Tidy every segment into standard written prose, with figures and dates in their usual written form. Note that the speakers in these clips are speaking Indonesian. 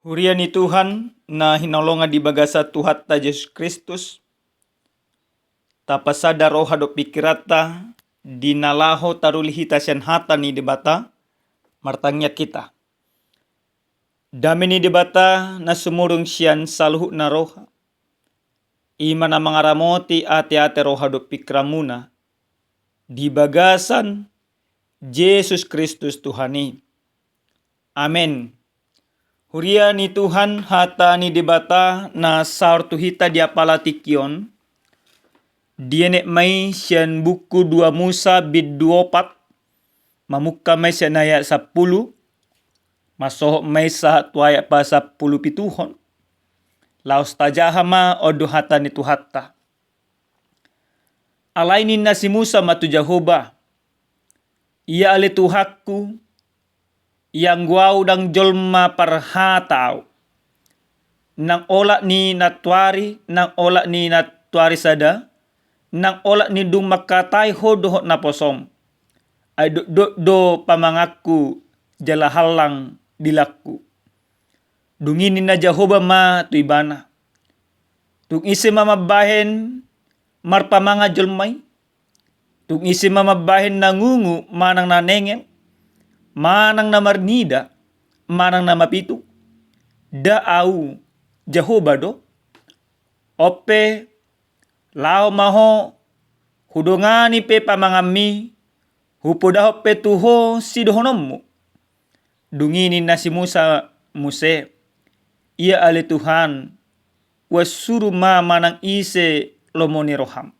Huriani Tuhan na hinolonga di bagasa Tuhan ta Yesus Kristus. Tapasada roha do pikirata dinalaho tarulihita sian hata ni debata martangnya kita. Dami ni debata na sumurung sian saluhu na roha. Ima na mangaramoti ate-ate roha do pikramuna di bagasan Yesus Kristus Tuhani. Amen. Huria ni Tuhan hata ni debata na saur tuhita dia palatikion. Dianek mai sian buku 2 Musa bid 24. Mamuka mai sian ayat 10. Masohok mai sa tu ayat pa 10 pituhon. Laos tajahama odo hata ni tuhata. Alainin na si Musa matu Jehovah. Ia ale Tuhaku yang guau dang jolma parhatau. Nang olak ni natwari, nang olak ni natwari sada, nang olak ni dung makatai hodoh na posom. Ay do pamangaku jala halang dilaku. Dungini na Jehovah ma tu ibana. Tung isi mamabahen marpamanga jolmay. Tung isi mamabahen nangungu manang nanengen. Manang na marnida, manang na mapitu, daau Jehovah do, ope, lao maho, hudongani pe pamangami, hupodaho pe tuho sidohonomu. Dungini na si Musa Muse, ia ale Tuhan, wasuru ma manang ise lomoni roham.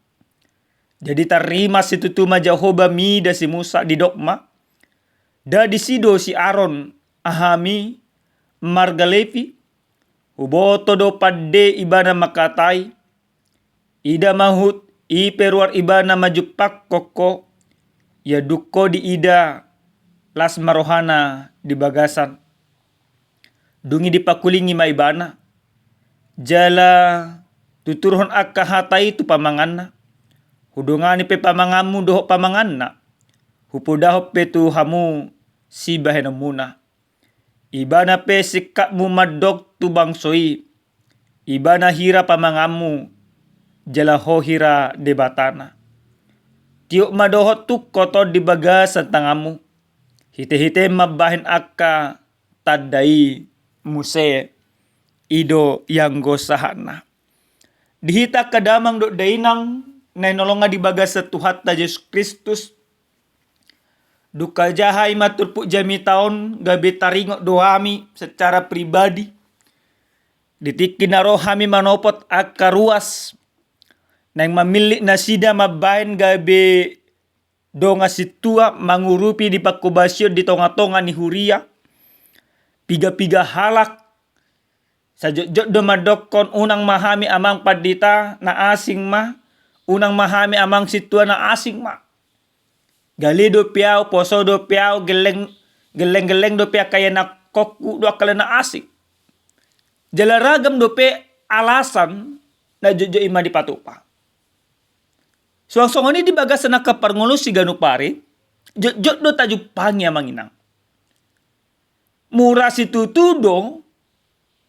Jadi tarima situtuma Jehovah mida si Musa di dokma. Da disido si Aaron ahami margalevi huboto do padde ibana makatai ida mahut i peruar ibana majupak koko ya dukko di ida las marohana di bagasan dungi dipakulingi maibana jala tuturhon akka hatai tu pamanganna hudongani pe pamangamu doho pamanganna hupodaho pe tu hamu si bahenamuna. Ibana pe sikakmu madok tu bangsoi. Ibana hira pamangamu jalaho hira debatana. Tiuk madoho tu koto di bagasan tangamu. Hite-hite mabahen akka tadai muse ido yang gosahana. Dihita kadamang do dainang na inolonga di bagasa Tuhan ta Yesus Kristus. Duka jahai matur pu jami taon gabe taringok doami secara pribadi. Ditikin na rohami manopot akka ruas. Nang mamilik na sida mabain gabe donga situa mangurupi di pakubasyon di tonga-tonga ni Huria. Piga-piga halak. Sajot-jot do madokon unang mahami amang padita na asing ma. Unang mahami amang situa na asing ma. Gali do piao, poso do piao, geleng do pia kaya na koku do akala na asik. Jalaragam do pe alasan na jojo ima di patupa. Suang-suang ini di bagas na kaparngolo si ganupari, jot do tajuk pangya manginang. Mura si tutudo,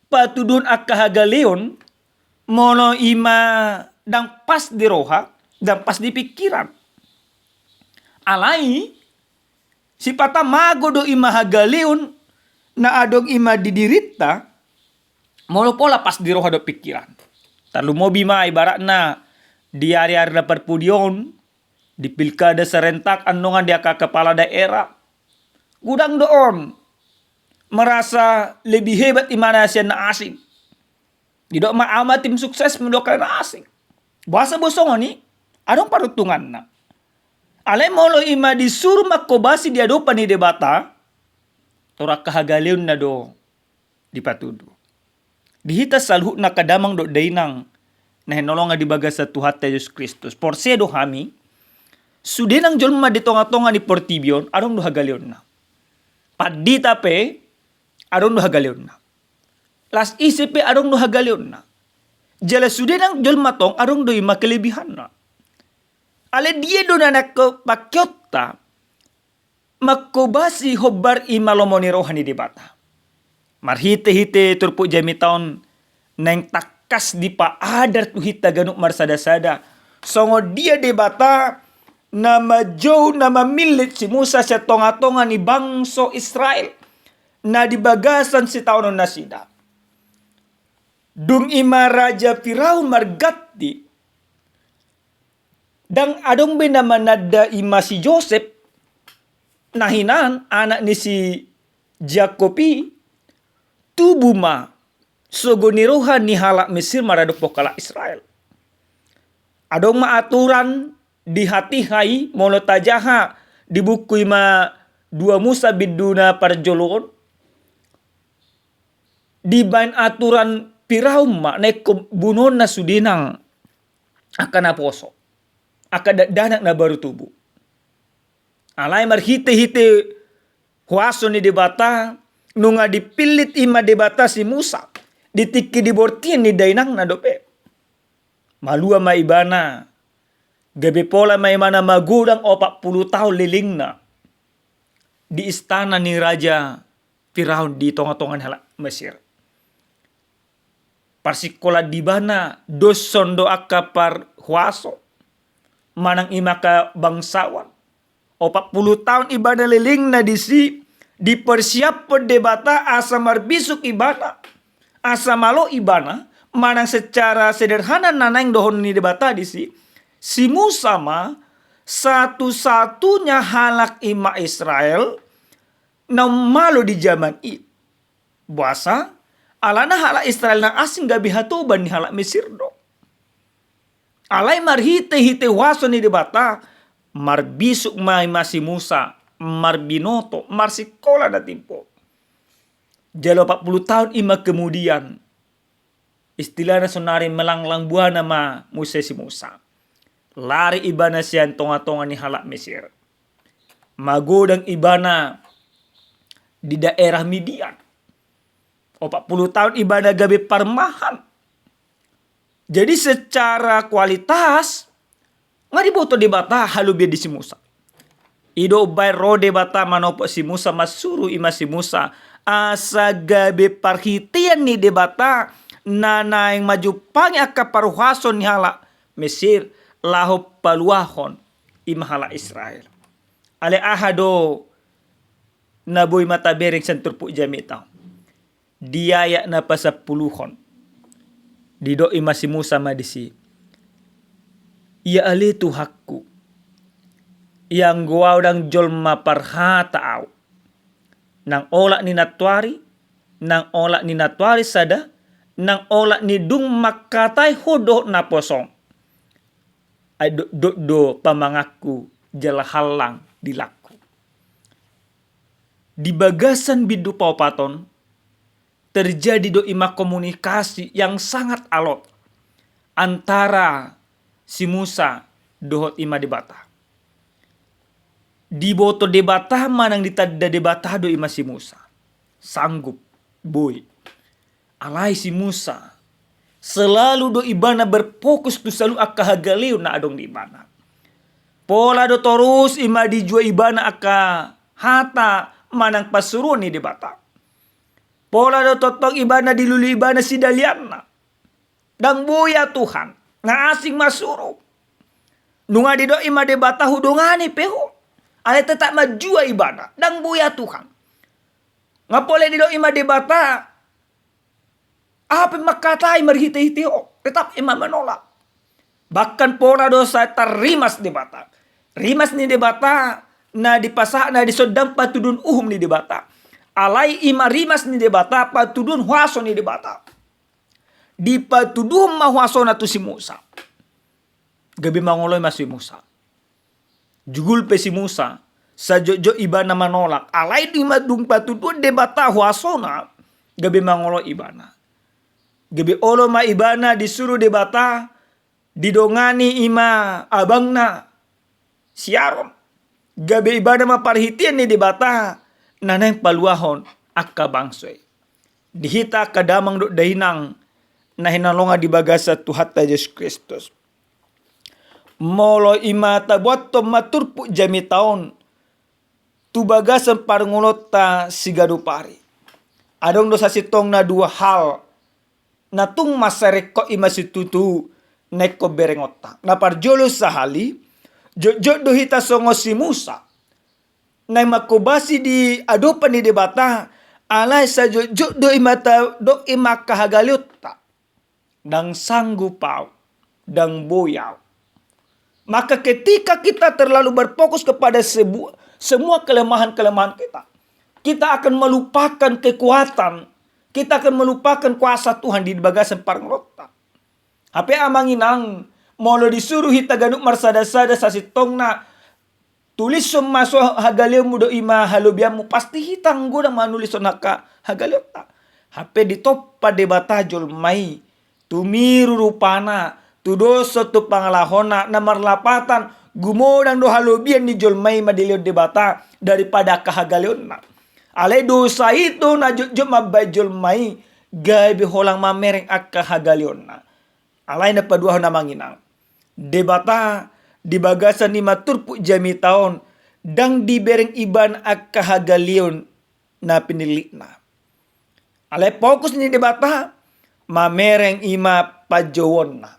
patudun akahagaleon, mono ima dang pas di roha, dang pas di pikiran. Alai si pata mago do ima hagaliun na adong ima didirita molo pola pas di roha do pikiran. Talu mobi ma ibarat na di hari-hari na perpudion di pilkada serentak andongan dia ke kepala daerah. Gudang doon merasa lebih hebat imana siya na asing. Didok maama tim sukses mendokan na asing. Bahasa bosong ni adong parutungan na. Ale molo ima disuruh makobasi dia do pani debata. Torak kahagaliun na do dipatudo. Dihita salhu na kadamang do dainang na hinolonga di bagasa Tuhan Yesus Kristus. Porse do hami. Sudenang jolma di tonga-tonga ni portibion. Arong do hagaliun na. Padita pe. Arong do hagaliun na. Las isipe arong do hagaliun na. Jala sudenang jolma tong arong do ima kelebihan na. Ale dia do na pakyota makobasi hobar imalomoni rohani debata. Marhite-hite turpu jami taon neng takas di pa adar tu hita ganuk marsada-sada. Songo dia debata nama jauh nama milit si Musa sa tonga-tonga ni bangso Israel na di bagasan si taonon nasida. Dung ima raja Firaun margatti dang adong benamanada ima si Joseph nahinan anak ni si Jakobi tubuma sogonirohan ni halak Mesir maradok pokala Israel. Adong maaturan di hati hai molo tajaha di buku ima dua Musa biduna parjolon di bain aturan Firaun ma neko bunon na sudinang akan aposo akan danak na baru tubuh. Alai marhite-hite huaso ni debata nunga dipilit ima debata si Musa ditiki dibortien ni dainang na dope. Malua maibana gabe pola maimana magudang 40 tahun lilingna di istana ni Raja Firaun di tonga-tongan halak Mesir. Parsikola di bana doson do akapar huaso manang imaka bangsawan 40 tahun ibadah liling na disi dipersiap debata asa marbisuk ibana asa malo ibana manang secara sederhana nanang dohon ni debata disi si Musa ma satu-satunya halak ima Israel na malo di zaman i buasa alana halak Israel na asing gabi hatuban ni halak Mesir do. Alai marhite-hite waso ni debata marbisuk mai masi Musa marbinoto marsikola na timpo. Jalo 40 tahun ima kemudian istilahnya sonari melanglang buana ma Musa si Musa. Lari ibana sian tonga-tonga ni halak Mesir. Magodang ibana di daerah Midian. 40 tahun ibadah gabe parmahan. Jadi secara kualitas ngari boto debata halu bia di si Musa. Ido bay ro debata manopo si Musa masuru ima si Musa asa gabe parhitian ni debata nana yang maju pangi aka paruhason ni hala Mesir laho paluahon ima hala Israel. Ale ahado naboy mata bereng senturpu jami tau. Diayak na pasapuluhon. Dido ima si Musa madisi. Ya ali tu hakku. Yang gua udang jolma parhata au. Nang olak ni natwari. Nang olak ni natwari sada. Nang olak ni dung makatai hodo na posong. Ay do pamangaku jala halang dilaku. Di bagasan bidu paupaton. Terjadi do ima komunikasi yang sangat alot antara si Musa dohot ima debata. Di boto debata manang ditada debata do ima si Musa. Sanggup boy. Alai si Musa selalu do ibana berfokus tu selalu aka hagaliu na adong di ibana. Pola do terus ima dijua ibana aka hata manang pasuruan ni debata. Pola do totong ibana dilulu ibana si dalianna. Dang buya Tuhan. Nga asing masuro. Nunga dido ima debata hudungani peho. Ale tetap majua ibana. Dang buya Tuhan. Nga pole dido ima debata. Apa makatai marhite-hite o. Tetap ima menolak. Bahkan pola do saya terimas debata. Rimas ni debata. Na dipasah na disodang patudun uhum ni debata. Alai ima rimas ni debata patudun huaso ni debata. Di patudun mahuaso na tu si Musa. Gabi mangoloy mas si Musa. Jugul pe si Musa. Sa jojo ibana manolak. Alai di madung patudun debata huaso na. Gabi mangoloy ibana. Gabi olo ma ibana disuruh debata. Didongani ima abang na. Siaron. Gabi ibana ma parhitian ni debata. Nanang paluahon akka bangsoy. Dihita kadamang do dahinang na hinalonga di bagasa Tuhan Yesus Kristus. Molo imata buat maturpu jami taon. Tu bagasan parngulota sigadu pari. Adong dosa sitong na dua hal. Natung masareko ima situtu neko berengota. Na parjolo sahali. Jojok dohita songo si Musa. Na makobasi di adopan ni debata. Alay sa jojok do imata do imakahagaliota. Dang sanggupau. Dang boyaw. Maka ketika kita terlalu berfokus kepada semua kelemahan-kelemahan kita. Kita akan melupakan kekuatan. Kita akan melupakan kuasa Tuhan di bagasan parangrota. Hape amanginang. Molo disuruh hita ganuk marsada-sada sa sitongna. Tulis som maso hagaliw mo do ima halubiamu. Pasti hitang gudang manulis so naka hagaliw ta. Hape ditop pa debata jol may. Tumiru rupana. Tudoso tu pangalahona na marlapatan. Gumodang do halubian ni jol may madiliw debata. Daripada kahagaliw na. Alay dosa itu na jujub mabajol may gabi holang mamereng akka hagalion na. Alay na paduah na manginang. Debata di bagasan ni maturpu jami taon dang dibereng iban akka hagalion na pinili na. Alay fokus ni debata mamereng ima pajowon na.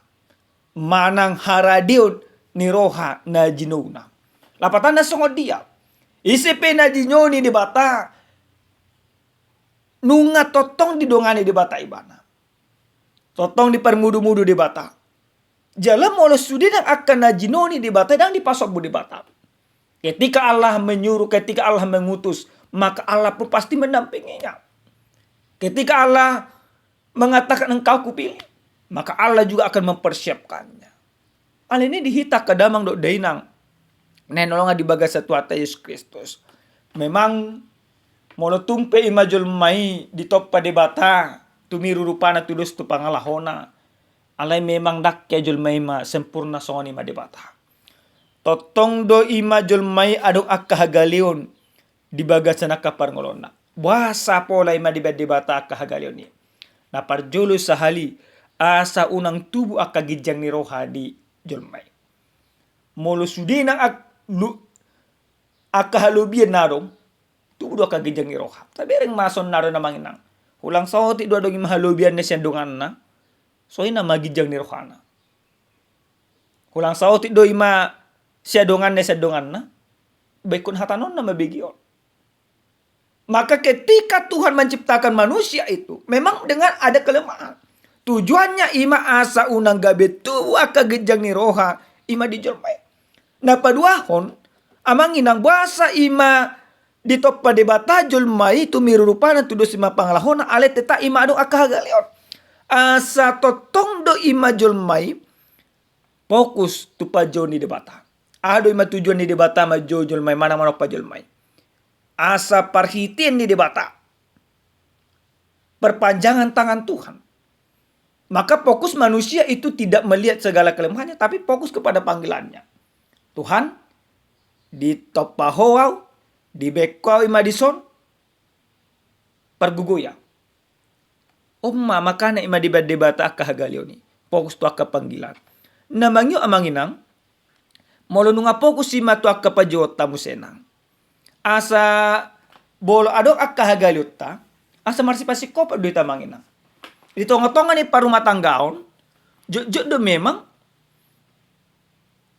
Manang haradion ni roha na jinuna. Lapatan na sungod dia. Isipin na jinyo ni debata. Nunga totong didongani di bata ibana. Totong di permudu-mudu di bata. Jalan molo sudi dan akan najinoni di bata dan dipasok bu di bata. Ketika Allah menyuruh, ketika Allah mengutus, maka Allah pun pasti mendampinginya. Ketika Allah mengatakan engkau kupilih, maka Allah juga akan mempersiapkannya. Hal ini dihita kadamang dok dainang. Nenolonga di bagas satuata Yesus Kristus. Memang molo tumpe imajol mai di toppa debata tumiru rupana tulus tu pangalahona. Alay memang dak kaya jol mai ma sempurna songoni ma debata. Totong do imajol mai adong akahagalion di bagasan akaparngolona. Buasa pola ima di debata akahagalion ni. Na parjolo sahali asa unang tubu akagijang ni roha di jol mai. Molo sudina akahalubian narong tu dua kagijang iroha. Tapi ring mason naro na manginang. Hulang sahoti dua dong mahalubian na siyandungan na. So ina magijang ni rohana. Hulang sahoti do ima siyadungan na. Baikun hatanon na mabigyon. Maka ketika Tuhan menciptakan manusia itu. Memang dengan ada kelemahan. Tujuannya ima asa unang gabe tuwa kagijang ni roha. Ima dijolmai. Na paduahon. Amang inang buasa ima di toppa debata jol mai tumiru rupana tudo sima pangalahona ale teta ima ado akahagalion. Asa totong do ima jol mai fokus tu pajo ni debata. Ado ima tujuan ni debata ma jol mai mana-mana pa jol mai. Asa parhitien ni debata. Perpanjangan tangan Tuhan. Maka fokus manusia itu tidak melihat segala kelemahannya tapi fokus kepada panggilannya. Tuhan di toppa hoau di bekau imadison pergugoya. Umma makana ima debata akahagalioni. Fokus tu akka panggilan. Namangyo amanginang molo nunga fokus ima tu akka pajota musenang. Asa bolo ado akahagaliota asa marsipasi ko pa duita manginang. Di tonga-tonga ni parumah tanggaon jod do memang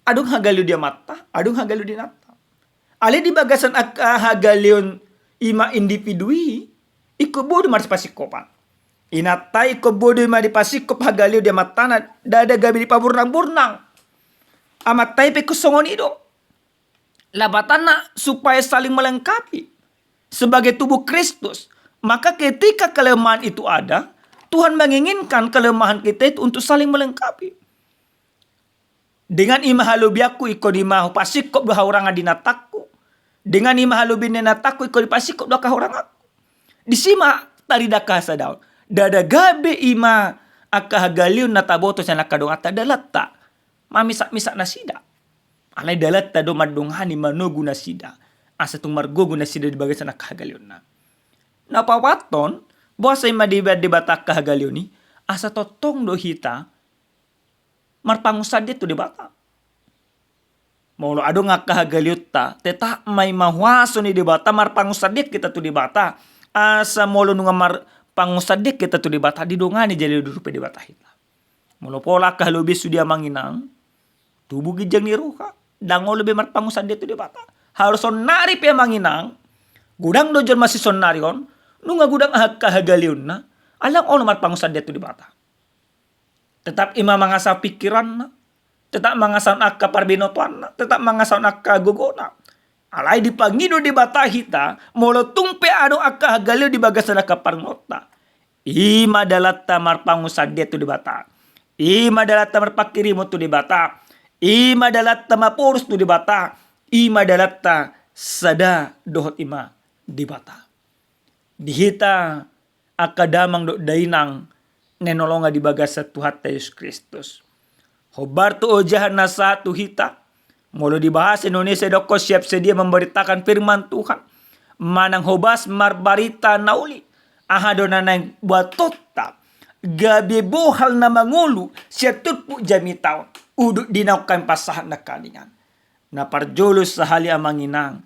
adung hagaliu dia mata, adung hagaliu di nata. Ale di bagasan hagalion ima individui iko bodo mar pasikopan. Inatai iko bodo ima di pasikop hagaliu dia matana dada gabi di paburnang-burnang. Amatai pe kusongon ido. Labatana supaya saling melengkapi sebagai tubuh Kristus. Maka ketika kelemahan itu ada, Tuhan menginginkan kelemahan kita itu untuk saling melengkapi. Dengan ima halubiaku iko di mahu pasikop dua orang adinatakku. Dengan ima halubin nataku iko di pasikop dua orang aku. Disima tari dakasa daun. Dada gabe ima akahagaliun nataboto sa nakadong ata dalatta. Mamisak-misak nasida. Alay dalatta do madunghani manugu nasida. Asa tung margogu nasida di bagasan akahagaliun na. Napawaton, buasa ima debata akahagaliun ni. Asa totong do hita marpangusad dito di bata. Maulo ado nga kahagaliuta, teta may mahwaso ni di bata marpangusad dit kita tu di bata. asa molo nungamar pangusadek kita tu di bata di dongani jadi durupe di bata hita. Molo pola kah lebih sudia manginang tubuh gijang ni ruha dango lebih mar pangusadek tu di bata. Harus sonari pe manginang gudang dojon masih sonari on nunga gudang kahagaliun na alang ono mar pangusadek tu di bata. Tetap ima mangasa pikiran na, tetap mangasaun akka parbinotuan na, tetap mangasaun akka gogona. Alai dipangido di bata hita, molo tumpe ado akka hagalio di bagasan akka parngota. Ima dalatta marpangusade tu di bata. Ima dalatta marpakirimo tu di bata. Ima dalatta mapurus tu di bata. Ima dalatta sada dohot ima di bata. Dihita akka damang do dainang nenolonga di bagasa Tuhan Yesus Kristus. Hobar tu ojahan nasa tu hita. Molo dibahas Indonesia doko siap sedia memberitakan firman Tuhan. Manang hobas marbarita nauli. Ahadona nang buat tota. Gabi bohal na mangulu. Siap turpu jami taon. Uduk dinaukan pasahan na kalingan. Na parjolus sahali amanginang.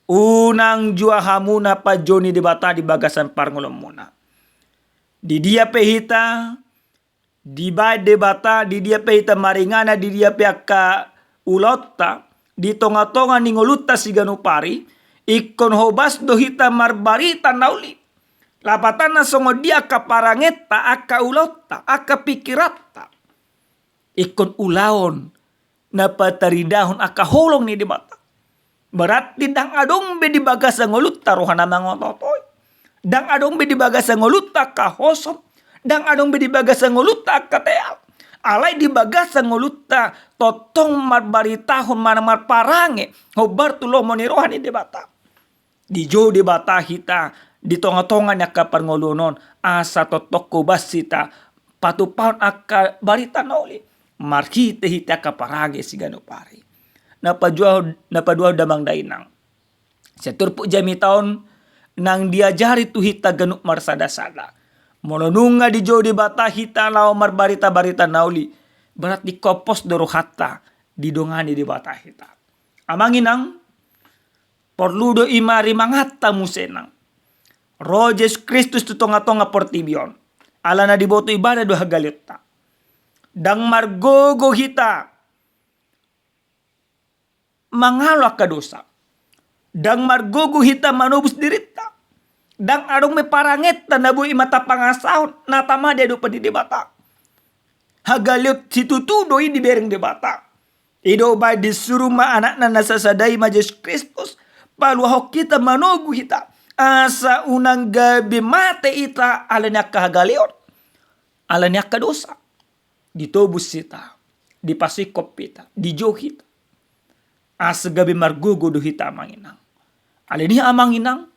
Unang jua hamuna pa joni di bata di bagasan parngolom muna. Di dia pehita. Di bay de bata. Di dia pehita maringana. Di dia pehaka ulotta di tonga-tonga ningoluta siganupari ikon hobas dohita marbarita nauli lapatana songo dia kaparangeta aka ulotta aka pikirata ikon ulaon napataridahon aka holong ni di bata berarti dang adong be di bagasa ngolutta rohana mangototoy dang adong be di bagasa ngolutta ka hosom dang adong be di bagasa ngolutta ka teal alai di bagasa ngolutta totong marbaritahon manamar parange hobar tulo moni rohani di bata di jo di bata hita di tonga-tonga nyaka parngolunon asa totok kubasita patupaon akka barita nauli marhite hita ka parange sigano pari napadua damang dainang seturpu jami taon nang diajari tu hita ganuk marsada-sada molonunga di jo di bata hita lao marbarita-barita nauli. Berat di kopos doro hatta di dongani di bata hita. Amanginang porludo imari mangata musenang. Rojes Kristus tu tonga-tonga portibion. Alana di boto ibadah do hagalita. Dang margogo hita. Mangalak ka dosa. Dang margogo hita manubus dirita. Dang adong me paranget na bui mata pangasahon natama dia do padi debata. Hagaliot situtudo di bereng debata. Ido bay disuruh ma anak na nasasadai ma Yesus Kristus. Paluahok kita manogu hita. Asa unang gabi mate ita alanya kahagaliot. Alanya kadosa. Ditobus kita. Dipasikop kita. Dijo kita. Asa gabi margugo do hita amanginang. Alanya amanginang.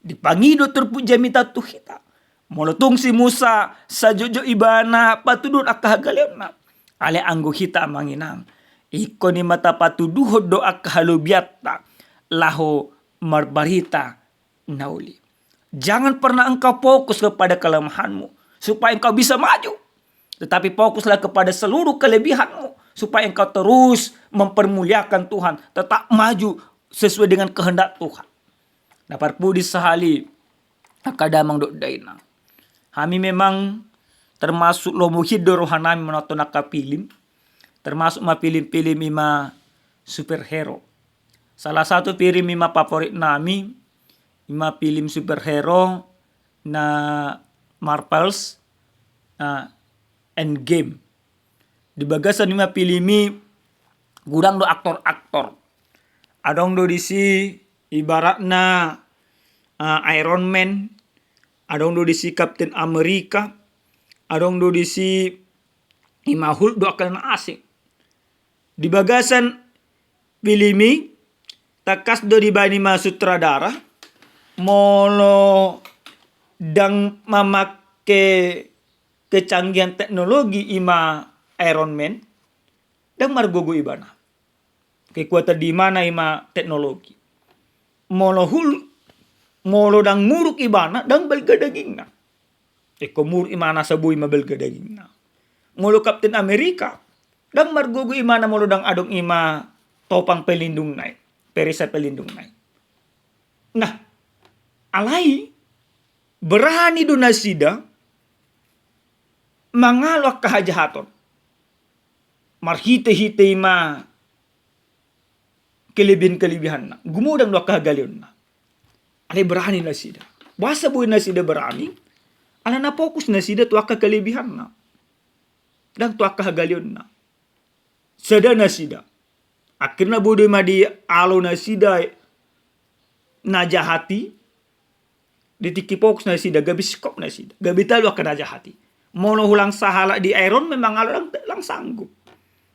Dipangido turpu jamita tu hita. Molotong si Musa sa jojo ibana patudun akahagalion na. Ale anggo hita manginang. Iko ni mata patuduhod do akahalubiata. Laho marbarita nauli. Jangan pernah engkau fokus kepada kelemahanmu. Supaya engkau bisa maju. Tetapi fokuslah kepada seluruh kelebihanmu. Supaya engkau terus mempermuliakan Tuhan. Tetap maju sesuai dengan kehendak Tuhan. Dapat pudi sahali akadamang do dainang. Kami memang termasuk lomuhid do rohanami menonton akapilim. Termasuk ma pilim-pilim ima superhero. Salah satu pirim ima favorit nami. Ima pilim superhero na Marvels Endgame. Di bagasan ima pilimi gudang do aktor-aktor. Adong do disi ibaratna Iron Man, adong do disi Captain America, adong do disi ima Hulk do akan asing. Di bagasan pilimi takas do di bani ma sutradara molo dang mamake kecanggihan teknologi ima Iron Man dang margogo ibana. Kekuatan di mana ima teknologi. Molo Hulk molo dang muruk ibana dang belga dagingna. Eko muruk imana sabui ma belga dagingna. Molo Captain America dang margogo imana molo dang adong ima topang pelindung nai. Perisai pelindung nai. Nah, alai berani do nasida mangalok kahajahaton. Marhite-hite ma kelebihan-kelebihan na. Gumudang do kahagalion na. Ale berani nasida. Basa boy nasida berani. Ala na fokus nasida tu kelebihan na. Dan tu kahagalion na. Sada nasida. Akhirnya bodoh ma di alo nasida najahati. Ditiki fokus nasida, gabi skop nasida. Gabi talo akan najahati. Mono hulang sahala di iron memang lang sanggup.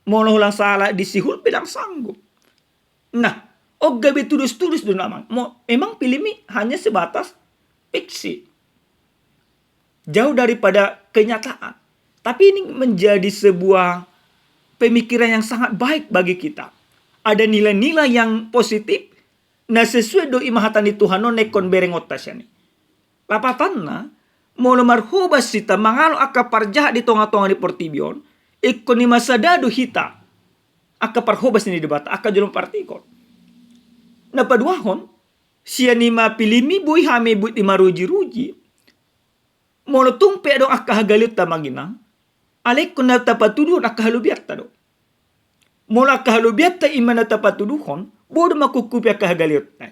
Mono hulang sahala di sihul bilang sanggup. Nah, gabi tulus-tulus do namang. Emang pilih hanya sebatas fiksi. Jauh daripada kenyataan. Tapi ini menjadi sebuah pemikiran yang sangat baik bagi kita. Ada nilai-nilai yang positif. Nah sesuai do imahatan di Tuhan no nekon bereng otasya ni. Lapatanna molo marhubas sita mangalo aka parjahat di tonga-tonga di portibion ikon ni masadado hita aka parhubas ni debata aka jolong partikon. Na paduahon siya ni mapilimi buhi hame buit di maruji-ruji molo tumpe do aka hagalit ta manginang alek kun na tapatuduhon aka halubiat ta do. Molo aka halubiat ta imana tapatuduhon bodo makukupi aka hagalit ta.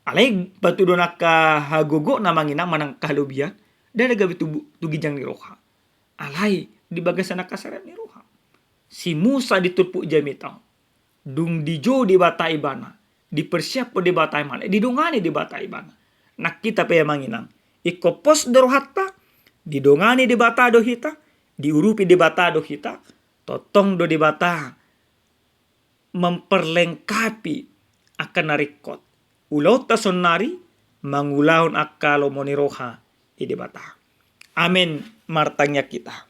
Alay patudo na kahagogo na manginang manang kahalubya dahil gabi tugijang ni Roha. Alay di bagasan na kasaran ni Roha. Si Musa ditulpo jamitaw. Dung dijo di bata ibana. Dipersiap po di bata imana. Didungani di bata ibana. Nakita pa yung manginang. Ikopos do rohata. Didungani di bata do hita. Diurupi di bata do hita. Totong do di bata. Memperlengkapi akan narikot. Ulaw ta sonari, mangulahon akalo mo ni Roha, idibata. Amen, martanya kita.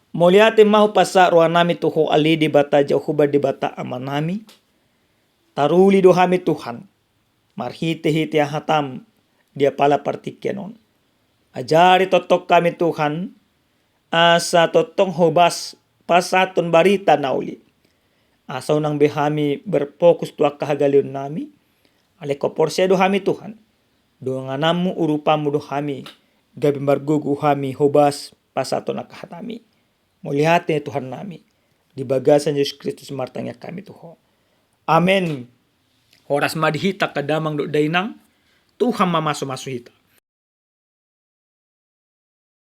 Moliate mahu pasa roha nami tuho ali dibata jauh dibata amanami. Taruli dohami Tuhan. Marhite-hite hatam, dia pala partikyanon. Ajari totok kami Tuhan, asa totong hobas pasaton barita nauli. Asa unang behami berfokus tuak kahagalion nami. Aleko porsya dohami Tuhan. Doanganamu urupamu dohami. Gabi margugu hami hobas pasato nakahatami. Mulihati Tuhan nami. Di bagasan Yesus Kristus martanya kami Tuhan. Amen. Horas madhita kadamang do dainang. Tuhan mamaso-maso hita.